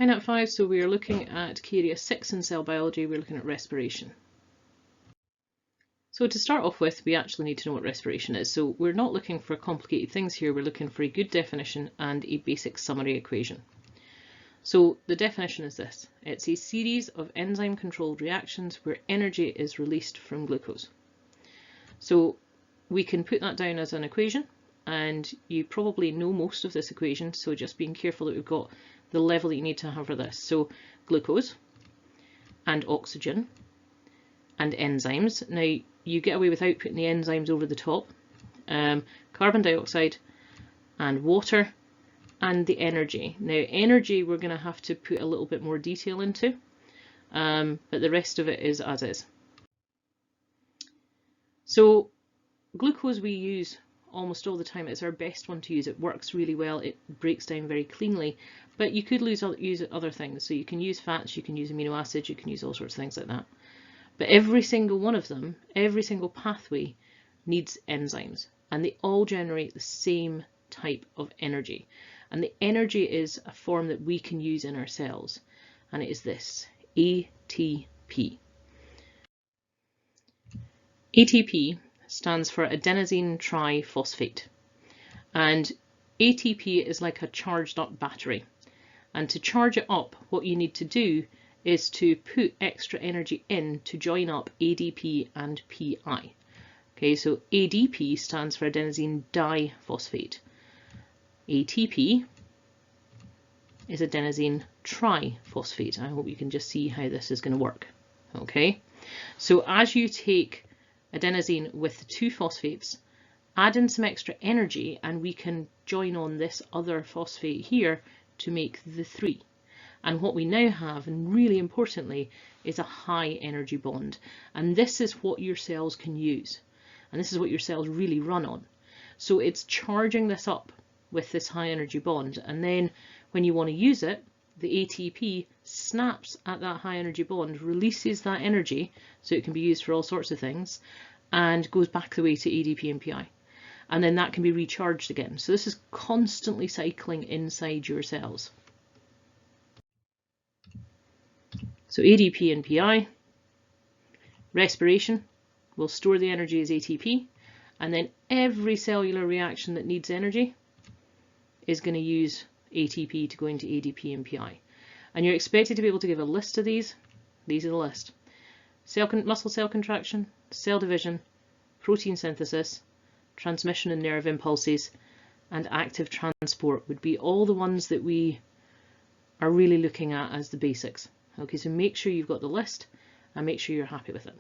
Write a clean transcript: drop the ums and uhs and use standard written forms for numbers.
Hi Nat 5, so we are looking at key area 6 in cell biology. We're looking at respiration. So to start off with, we actually need to know what respiration is. So we're not looking for complicated things here, we're looking for a good definition and a basic summary equation. So the definition is this: it's a series of enzyme controlled reactions where energy is released from glucose. So we can put that down as an equation, and you probably know most of this equation, so just being careful that we've got the level that you need to have for this. So glucose and oxygen and enzymes. Now you get away without putting the enzymes over the top. Carbon dioxide and water and the energy. Now energy we're going to have to put a little bit more detail into, but the rest of it is as is. So glucose we use almost all the time. It's our best one to use. It works really well, it breaks down very cleanly, but you could use other things. So you can use fats, you can use amino acids, you can use all sorts of things like that. But every single one of them, every single pathway needs enzymes, and they all generate the same type of energy. And the energy is a form that we can use in our cells, and it is this: ATP. ATP stands for adenosine triphosphate, and ATP is like a charged up battery, and to charge it up what you need to do is to put extra energy in to join up ADP and PI. Okay, so ADP stands for adenosine diphosphate. ATP is adenosine triphosphate. I hope you can just see how this is going to work. Okay, so as you take adenosine with the two phosphates, add in some extra energy, and we can join on this other phosphate here to make the three. And what we now have, and really importantly, is a high energy bond. And this is what your cells can use. And this is what your cells really run on. So it's charging this up with this high energy bond. And then when you want to use it, the ATP snaps at that high energy bond, releases that energy so it can be used for all sorts of things, and goes back the way to ADP and PI. And then that can be recharged again. So this is constantly cycling inside your cells. So ADP and PI, respiration will store the energy as ATP, and then every cellular reaction that needs energy is going to use ATP to go into ADP and PI. And you're expected to be able to give a list of these. These are the list: muscle cell contraction, cell division, protein synthesis, transmission and nerve impulses, and active transport would be all the ones that we are really looking at as the basics. Okay, so make sure you've got the list and make sure you're happy with it.